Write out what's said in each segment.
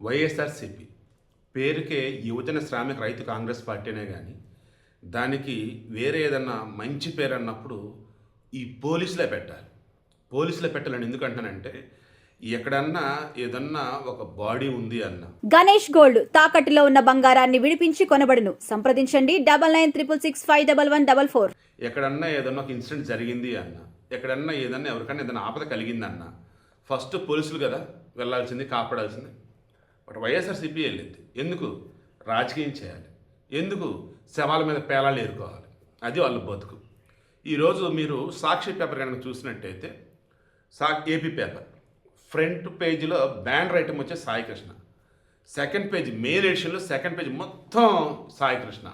వైఎస్ఆర్సిపి పేరుకే యువజన శ్రామిక రైతు కాంగ్రెస్ పార్టీనే కానీ దానికి వేరే ఏదన్నా మంచి పేరు అన్నప్పుడు ఈ పోలీసులే పెట్టాలి. పోలీసులే పెట్టాలని ఎందుకు అంటానంటే ఎక్కడన్నా ఏదన్నా ఒక బాడీ ఉంది అన్న గణేష్ గోల్డ్ తాకట్టులో ఉన్న బంగారాన్ని విడిపించి కొనబడును. సంప్రదించండి 9966511144. ఎక్కడన్నా ఏదన్నా ఒక ఇన్సిడెంట్ జరిగింది అన్న, ఎక్కడన్నా ఏదన్నా ఎవరికన్నా ఏదైనా ఆపద కలిగిందన్న ఫస్ట్ పోలీసులు కదా వెళ్ళాల్సింది, కాపాడాల్సింది. బట్ వైఎస్ఆర్సీపీ వెళ్ళింది ఎందుకు? రాజకీయం చేయాలి. ఎందుకు? శవాల మీద పేలాలు ఏరుకోవాలి. అది వాళ్ళ బతుకు. ఈరోజు మీరు సాక్షి పేపర్ కనుక చూసినట్టయితే ఏపీ పేపర్ ఫ్రంట్ పేజీలో బ్యానర్ ఐటమ్ వచ్చే సాయికృష్ణ, సెకండ్ పేజ్ మెయిన్ ఎడిషన్లో సెకండ్ పేజ్ మొత్తం సాయికృష్ణ.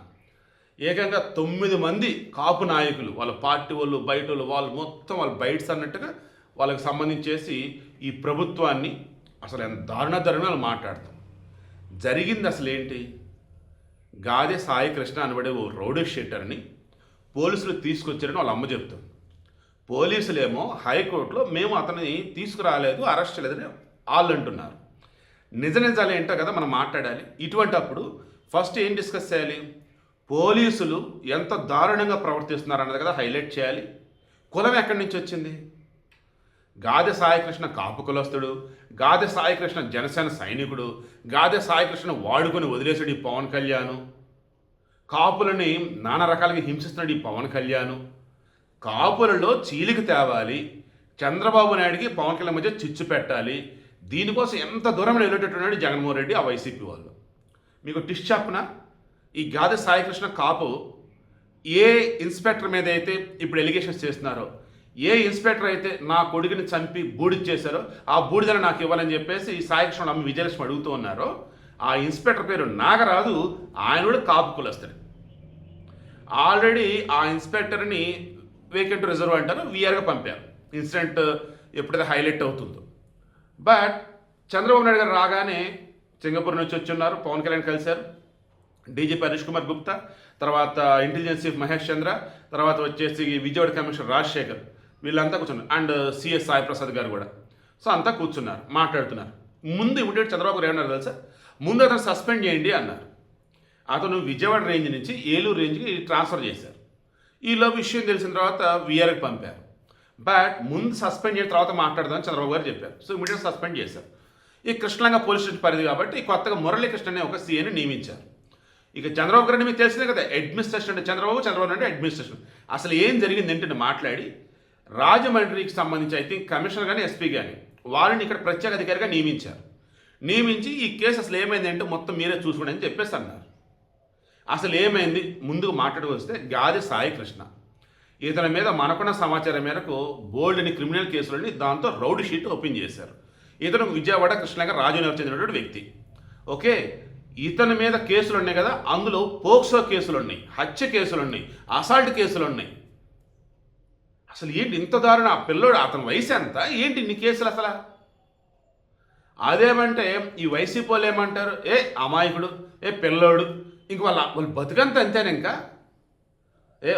ఏకంగా 9 మంది కాపు నాయకులు, వాళ్ళ పార్టీ వాళ్ళు, బయట వాళ్ళు మొత్తం వాళ్ళు బయట్స్ అన్నట్టుగా వాళ్ళకి సంబంధించేసి ఈ ప్రభుత్వాన్ని అసలు ఎంత దారుణాలు మాట్లాడతాం. జరిగింది అసలు ఏంటి? గాదే సాయికృష్ణ అనబడే ఓ రౌడీ షీటర్ని పోలీసులు తీసుకొచ్చారని వాళ్ళ అమ్మ చెప్తుంది. పోలీసులేమో హైకోర్టులో మేము అతన్ని తీసుకురాలేదు, అరెస్ట్ చేయలేదని వాళ్ళు అంటున్నారు. నిజాలు ఏంటో కదా మనం మాట్లాడాలి. ఇటువంటి అప్పుడు ఫస్ట్ ఏం డిస్కస్ చేయాలి? పోలీసులు ఎంత దారుణంగా ప్రవర్తిస్తున్నారు అన్నది కదా హైలైట్ చేయాలి. కులం ఎక్కడి నుంచి వచ్చింది? గాదె సాయికృష్ణ కాపు కులస్తుడు, గాదె సాయికృష్ణ జనసేన సైనికుడు, గాదె సాయికృష్ణ వాడుకొని వదిలేసాడు ఈ పవన్ కళ్యాణ్. కాపులని నానా రకాలుగా హింసిస్తున్నాడు ఈ పవన్ కళ్యాణ్. కాపులలో చీలిక తేవాలి, చంద్రబాబు నాయుడికి పవన్ కళ్యాణ్ మధ్య చిచ్చు పెట్టాలి. దీనికోసం ఎంత దూరం వెళ్ళేటట్టున్నాడు జగన్మోహన్ రెడ్డి, ఆ వైసీపీ వాళ్ళు. మీకు టిష్ చెప్పనా? ఈ గాదె సాయికృష్ణ కాపు ఏ ఇన్స్పెక్టర్ మీద అయితే ఇప్పుడు ఎలిగేషన్స్ చేస్తున్నారో, ఏ ఇన్స్పెక్టర్ అయితే నా కొడుకుని చంపి బూడిద చేశారో ఆ బూడిదను నాకు ఇవ్వాలని చెప్పేసి సాయికృష్ణ అమ్మ విజయలక్ష్మి అడుగుతూ ఉన్నారో, ఆ ఇన్స్పెక్టర్ పేరు నాగరాజు. ఆయన కూడా కాపు కులస్తాడు. ఆల్రెడీ ఆ ఇన్స్పెక్టర్ని వేకెంట్ రిజర్వ్ అంటారు, వీఆర్గా పంపారు. ఇన్సిడెంట్ ఎప్పుడైతే హైలైట్ అవుతుందో. బట్ చంద్రబాబు నాయుడు గారు రాగానే సింగపూర్ నుంచి వచ్చి ఉన్నారు, పవన్ కళ్యాణ్ కలిశారు. డీజీపీ హరీష్ కుమార్ గుప్తా, తర్వాత ఇంటెలిజెన్స్ చీఫ్ మహేష్ చంద్ర, తర్వాత వచ్చేసి విజయవాడ కమిషనర్ రాజశేఖర్, వీళ్ళంతా కూర్చున్నారు. అండ్ సిఎస్ సాయి ప్రసాద్ గారు కూడా. సో అంతా కూర్చున్నారు, మాట్లాడుతున్నారు. ముందు ఇమీడియట్ చంద్రబాబు గారు ఏమన్నారు తెలుసా? ముందు అతను సస్పెండ్ చేయండి అన్నారు. అతను విజయవాడ రేంజ్ నుంచి ఏలూరు రేంజ్కి ట్రాన్స్ఫర్ చేశారు. ఈలో విషయం తెలిసిన తర్వాత వీఆర్కి పంపారు. బట్ ముందు సస్పెండ్ చేసిన తర్వాత మాట్లాడదామని చంద్రబాబు గారు చెప్పారు. సో ఇమీడియట్ సస్పెండ్ చేశారు. ఈ కృష్ణలంగా పోలీస్ స్టేషన్ పరిధి కాబట్టి కొత్తగా మురళీకృష్ణ అనే ఒక సీఏని నియమించారు. ఇక చంద్రబాబు గారు మీకు తెలిసిందే కదా, అడ్మినిస్ట్రేషన్ అంటే చంద్రబాబు అంటే అడ్మినిస్ట్రేషన్. అసలు ఏం జరిగింది ఏంటంటే మాట్లాడి రాజమండ్రికి సంబంధించి ఐ థింక్ కమిషనర్ కానీ ఎస్పీ కానీ వారిని ఇక్కడ ప్రత్యేక అధికారిగా నియమించారు. నియమించి ఈ కేసు అసలు ఏమైంది అంటే మొత్తం మీరే చూసుకోండి అని చెప్పేసి అన్నారు. అసలు ఏమైంది ముందుకు మాట్లాడుకొస్తే గాదె సాయికృష్ణ ఇతని మీద మనకున్న సమాచారం మేరకు బోల్డ్ని క్రిమినల్ కేసులని దాంతో రౌడీ షీట్ ఓపెన్ చేశారు. ఇతను విజయవాడ కృష్ణనగర్ రాజనగర్ చెందినటువంటి వ్యక్తి. ఓకే, ఇతని మీద కేసులు ఉన్నాయి కదా, అందులో పోక్సో కేసులు ఉన్నాయి, హత్య కేసులు ఉన్నాయి, అసాల్ట్ కేసులు ఉన్నాయి. అసలు ఏంటి ఇంత దారుణ? ఆ పిల్లోడు అతని వయసు ఎంత? ఏంటి ఇన్ని కేసులు అసలు? అదేమంటే ఈ వైసీపీ వాళ్ళు ఏమంటారు? ఏ అమాయకుడు, ఏ పిల్లోడు, ఇంక వాళ్ళు బతుకంతా అంతేనే. ఇంకా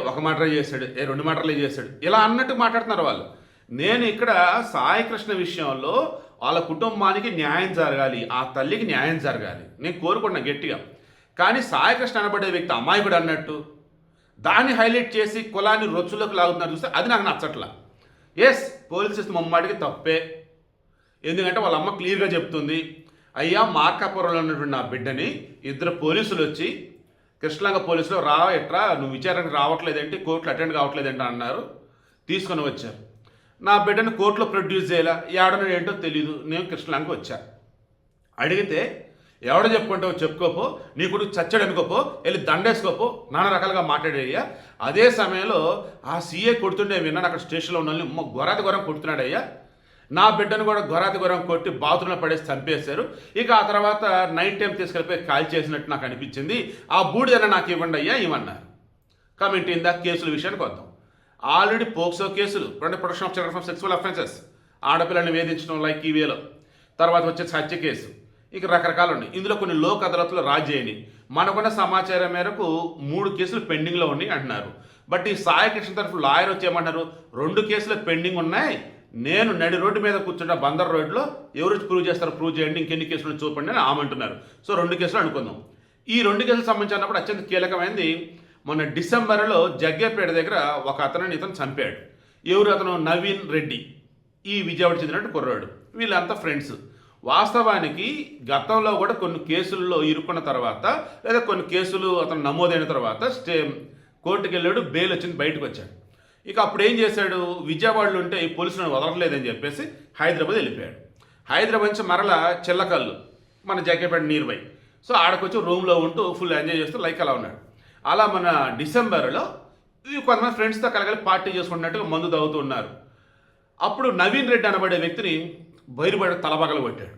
ఒక మర్డర్ చేశాడు, 2 మర్డర్లు చేశాడు, ఇలా అన్నట్టు మాట్లాడుతున్నారు వాళ్ళు. నేను ఇక్కడ సాయికృష్ణ విషయంలో వాళ్ళ కుటుంబానికి న్యాయం జరగాలి, ఆ తల్లికి న్యాయం జరగాలి నేను కోరుకున్నా గట్టిగా. కానీ సాయికృష్ణ అనబడే వ్యక్తి అమాయకుడు అన్నట్టు దాన్ని హైలైట్ చేసి కులాన్ని రొచ్చులోకి లాగుతున్నారు చూస్తే అది నాకు నచ్చట్లా. ఎస్, పోలీస్ సిస్టమ్ అమ్మాడికి తప్పే. ఎందుకంటే వాళ్ళ అమ్మ క్లియర్గా చెప్తుంది, అయ్యా మార్కాపురంలో ఉన్నటువంటి నా బిడ్డని 2 పోలీసులు వచ్చి కృష్ణలంగ పోలీసులు ఎట్రా నువ్వు విచారణకు రావట్లేదేంటి, కోర్టులో అటెండ్ కావట్లేదేంటి అన్నారు. తీసుకొని వచ్చారు. నా బిడ్డను కోర్టులో ప్రొడ్యూస్ చేయాలా, ఎవడనో ఏంటో తెలీదు, నేను కృష్ణలంగకు వచ్చా. అడిగితే ఎవడో చెప్పుకుంటావు చెప్పుకోపో, నీ కొడుకు చచ్చాడు అనుకోపో, వెళ్ళి దండేసుకోపో, నానా రకాలుగా మాట్లాడేయ్యా. అదే సమయంలో ఆ సీఏ కొడుతుండే విన్నాను, అక్కడ స్టేషన్లో ఉన్న వాళ్ళని గొరాతి గొరం కొడుతున్నాడయ్యా. నా బిడ్డను కూడా గొరాతి గొరం కొట్టి బాత్రూంలో పడేసి చంపేశారు. ఇక ఆ తర్వాత నైట్ టైం తీసుకెళ్ళిపోయి కాల్ చేసినట్టు నాకు అనిపించింది, ఆ బూడిదైనా నాకు ఇవ్వండి అయ్యా ఇవన్నారు. కమిటీ ఇందా కేసుల విషయానికి వద్దాం. ఆల్రెడీ పోక్సో కేసులు, protection of children from sexual offences, ఆడపిల్లని వేధించడం లైక్ ఈ వేలో, తర్వాత వచ్చేసి హత్య కేసు, ఇక రకరకాలు ఉన్నాయి. ఇందులో కొన్ని లోక్ అదాలత్లో రాజీని మనకున్న సమాచారం మేరకు 3 కేసులు పెండింగ్లో ఉన్నాయి అంటున్నారు. బట్ ఈ సాయికృష్ణ తరఫు లాయర్ వచ్చి ఏమన్నారు, 2 కేసులు పెండింగ్ ఉన్నాయి, నేను నడి రోడ్డు మీద కూర్చున్న బందర్ రోడ్లో ఎవరు ప్రూవ్ చేస్తారో ప్రూవ్ చేయండి, ఇంకెన్ని కేసులు చూపండి అని ఆమె అంటున్నారు. సో 2 కేసులు అనుకుందాం. ఈ 2 కేసులకు సంబంధించినప్పుడు అత్యంత కీలకమైనది మొన్న డిసెంబర్లో జగ్గేపేట దగ్గర ఒక ఇతను చంపాడు. ఎవరు అతను? నవీన్ రెడ్డి, ఈ విజయవాడ చెందినట్టు కుర్రాడు. వీళ్ళంతా ఫ్రెండ్స్. వాస్తవానికి గతంలో కూడా కొన్ని కేసుల్లో ఇరుక్కున్న తర్వాత లేదా కొన్ని కేసులు అతను నమోదైన తర్వాత కోర్టుకు వెళ్ళాడు, బెయిల్ వచ్చింది, బయటకు వచ్చాడు. ఇక అప్పుడు ఏం చేశాడు? విజయవాడలో ఉంటే ఈ పోలీసులను వదలలేదని చెప్పేసి హైదరాబాద్ వెళ్ళిపోయాడు. హైదరాబాద్ నుంచి మరలా చిల్లకల్లు మన జగ్గేపేట నియర్ బై. సో ఆడకొచ్చి రూమ్లో ఉంటూ ఫుల్ ఎంజాయ్ చేస్తూ లైక్ అలా ఉన్నాడు. అలా మన డిసెంబర్లో కొంతమంది ఫ్రెండ్స్తో కలగలి పార్టీ చేసుకున్నట్టుగా మందు తాగుతూ ఉన్నారు. అప్పుడు నవీన్ రెడ్డి అనబడే వ్యక్తిని బయలుపడి తలబగలు కొట్టాడు.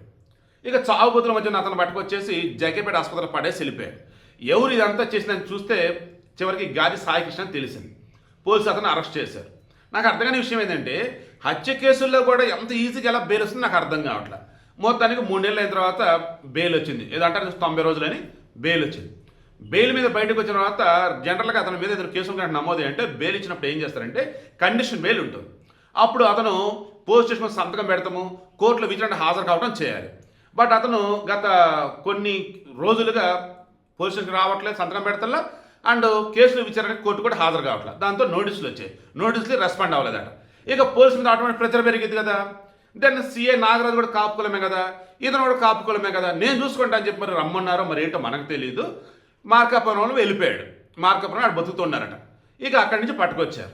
ఇక చావుబోతుల మధ్య అతను పట్టుకొచ్చేసి జగ్గేపేట ఆసుపత్రిలో పడేసి వెళ్ళిపోయాడు. ఎవరు ఇదంతా చేసిందని చూస్తే చివరికి గాది సాయికృష్ణ అని తెలిసింది. పోలీసులు అతను అరెస్ట్ చేశారు. నాకు అర్థం కాని విషయం ఏంటంటే హత్య కేసుల్లో కూడా ఎంత ఈజీగా ఎలా బెయిల్ వస్తుంది నాకు అర్థం కావట్లేదు. మొత్తానికి 3 నెలలు అయిన తర్వాత బెయిల్ వచ్చింది. ఏదంటారు 90 రోజులని బెయిల్ వచ్చింది. బెయిల్ మీద బయటకు వచ్చిన తర్వాత జనరల్గా అతని మీద ఏదైనా కేసులు కనుక నమోదు అంటే బెయిల్ ఇచ్చినప్పుడు ఏం చేస్తారంటే కండిషన్ బెయిల్ ఉంటుంది. అప్పుడు అతను పోలీస్ స్టేషన్ సంతకం పెడతాము, కోర్టులో విచారణ హాజరు కావడం చేయాలి. బట్ అతను గత కొన్ని రోజులుగా పోలీస్ స్టేషన్కి రావట్లేదు, సంతకం పెడతల్లా, అండ్ కేసుల విచారణకి కోర్టు కూడా హాజరు కావట్లేదు. దాంతో నోటీసులు వచ్చాయి. నోటీసులు రెస్పాండ్ అవ్వలేదట. ఇక పోలీసు మీద ఆటోమేటిక్ ప్రెజర్ పెరిగింది కదా. దెన్ సిఐ నాగరాజు కూడా కాపుకులమే కదా, ఇతను కూడా కాపుకులమే కదా, నేను చూసుకుంటా అని చెప్పి మరి రమ్మన్నారో మరి ఏంటో మనకు తెలియదు. మార్కాపురంలో వెళ్ళిపోయాడు. మార్కాపురం ఆడు బతుకుతున్నారట. ఇక అక్కడి నుంచి పట్టుకొచ్చారు.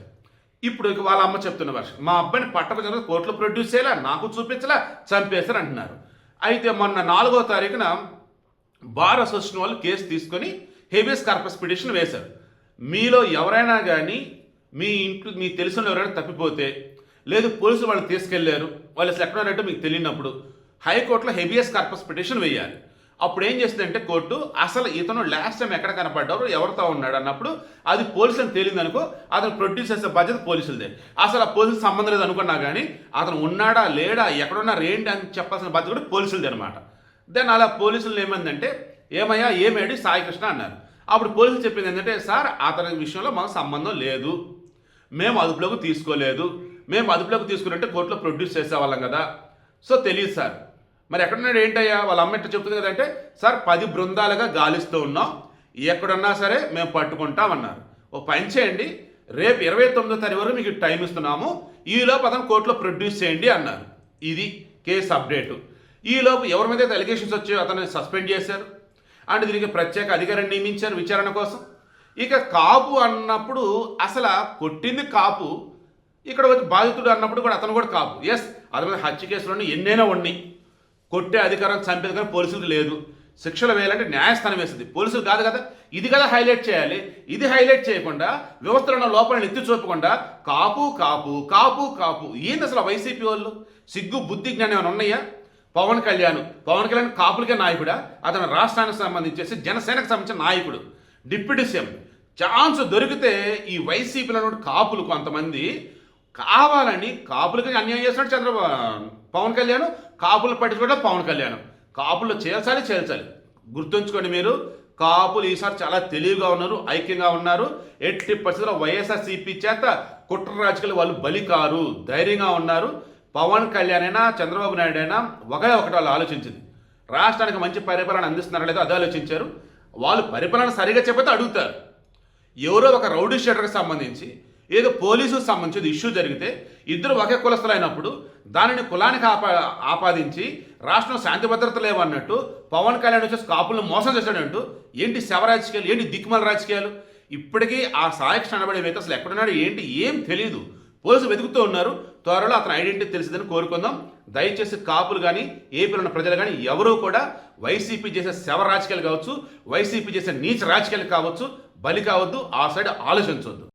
ఇప్పుడు ఇక వాళ్ళ అమ్మ చెప్తున్న వర్షం, మా అబ్బాయిని పట్టుకొచ్చిన కోర్టులో ప్రొడ్యూస్ చేయాలా, నాకు చూపించలా, చంపేశారు అంటున్నారు. అయితే మొన్న 4వ తారీఖున బార్ అసోసియేషన్ వాళ్ళు కేసు తీసుకొని హెబియస్ కార్పస్ పిటిషన్ వేశారు. మీలో ఎవరైనా కానీ మీ తెలిసిన ఎవరైనా తప్పిపోతే, లేదు పోలీసులు వాళ్ళు తీసుకెళ్లారు, వాళ్ళు అసలు ఎక్కడ ఉన్నారంటే మీకు తెలియనప్పుడు హైకోర్టులో హెబియస్ కార్పస్ పిటిషన్ వేయాలి. అప్పుడు ఏం చేస్తుందంటే కోర్టు, అసలు ఇతను లాస్ట్ టైం ఎక్కడ కనపడ్డారు, ఎవరితో ఉన్నాడు అన్నప్పుడు అది పోలీసులను తేలింది అనుకో, అతను ప్రొడ్యూస్ చేసే బాధ్యత పోలీసులదే. అసలు ఆ పోలీసులు సంబంధం లేదు అనుకున్నా కానీ అతను ఉన్నాడా లేడా ఎక్కడున్నారు ఏంటి అని చెప్పాల్సిన బాధ్యత కూడా పోలీసులదే అనమాట. దెన్ అలా పోలీసులు ఏమైందంటే, ఏమయ్యా ఏమేడి సాయికృష్ణ అన్నారు. అప్పుడు పోలీసులు చెప్పింది ఏంటంటే, సార్ అతని విషయంలో మాకు సంబంధం లేదు, మేము అదుపులోకి తీసుకోలేదు, మేము అదుపులోకి తీసుకున్నట్టే కోర్టులో ప్రొడ్యూస్ చేసేవాళ్ళం కదా, సో తెలియదు సార్. మరి ఎక్కడున్నాడు ఏంటయ్యా? వాళ్ళ అమ్మ ఎట్లా చెప్తుంది కదంటే, సార్ 10 బృందాలుగా గాలిస్తూ ఉన్నాం, ఎక్కడున్నా సరే మేము పట్టుకుంటామన్నారు. ఓ పని చేయండి, రేపు 29వ తారీఖు వరకు మీకు టైం ఇస్తున్నాము, ఈలోపు అతను కోర్టులో ప్రొడ్యూస్ చేయండి అన్నారు. ఇది కేసు అప్డేటు. ఈలోపు ఎవరి మీద అయితే అలిగేషన్స్ వచ్చాయో అతన్ని సస్పెండ్ చేశారు. అండ్ దీనికి ప్రత్యేక అధికారిని నియమించారు విచారణ కోసం. ఇక కాపు అన్నప్పుడు అసలు కొట్టింది కాపు, ఇక్కడ వచ్చి బాధితుడు అన్నప్పుడు కూడా అతను కూడా కాపు. ఎస్, అతని మీద హత్య కేసులోనే ఎన్నైనా ఉన్నాయి. కొట్టే అధికారం, చంపే అధికారం పోలీసులకు లేదు. శిక్షలు వేయాలంటే న్యాయస్థానం వేస్తుంది, పోలీసులు కాదు కదా. ఇది కదా హైలైట్ చేయాలి. ఇది హైలైట్ చేయకుండా వ్యవస్థలో ఉన్న లోపాలను ఎత్తి చూపకుండా కాపు కాపు కాపు కాపు ఏంది అసలు? వైసీపీ వాళ్ళు సిగ్గు బుద్ధి జ్ఞానం ఏమైనా ఉన్నాయా? పవన్ కళ్యాణ్ కాపులకే నాయకుడా? అతను రాష్ట్రానికి సంబంధించేసి జనసేనకు సంబంధించిన నాయకుడు, డిప్యూటీ సీఎం. ఛాన్స్ దొరికితే ఈ వైసీపీలో కాపులు కొంతమంది కావాలని కాపులకి అన్యాయం చేస్తున్నాడు పవన్ కళ్యాణ్, కాపులు పట్టించుకోవడం పవన్ కళ్యాణ్. కాపులు చేల్చాలి. గుర్తుంచుకోండి మీరు, కాపులు ఈసారి చాలా తెలివిగా ఉన్నారు, ఐక్యంగా ఉన్నారు. ఎట్టి పరిస్థితుల్లో వైఎస్ఆర్సీపీ చేత కుట్ర రాజకీయాలు వాళ్ళు బలి కారు, ధైర్యంగా ఉన్నారు. పవన్ కళ్యాణ్ అయినా చంద్రబాబు నాయుడు అయినా ఒకటి వాళ్ళు ఆలోచించింది, రాష్ట్రానికి మంచి పరిపాలన అందిస్తున్నారో లేదో అది ఆలోచించారు. వాళ్ళు పరిపాలన సరిగా చెప్పితే అడుగుతారు. ఎవరో ఒక రౌడీ షీటర్కి సంబంధించి ఏదో పోలీసుకు సంబంధించి ఇష్యూ జరిగితే ఇద్దరు ఒకే కులస్తులు అయినప్పుడు దానిని కులానికి ఆపాదించి రాష్ట్రం శాంతి భద్రత లేవన్నట్టు పవన్ కళ్యాణ్ వచ్చేసి కాపులను మోసం చేశాడంటూ ఏంటి శవ రాజకీయాలు, ఏంటి దిక్కుమాల రాజకీయాలు? ఇప్పటికీ ఆ సాయకృష్ణ అనబడే వ్యక్తి అసలు ఎక్కడున్నాడు ఏంటి ఏం తెలియదు. పోలీసులు వెతుకుతూ ఉన్నారు. త్వరలో అతని ఐడెంటిటీ తెలిసిందని కోరుకుందాం. దయచేసి కాపులు కానీ ఏపీలో ఉన్న ప్రజలు కానీ ఎవరూ కూడా వైసీపీ చేసే శవ రాజకీయాలు కావచ్చు, వైసీపీ చేసే నీచ రాజకీయాలు కావచ్చు బలి కావద్దు. ఆ సైడ్ ఆలోచించవద్దు.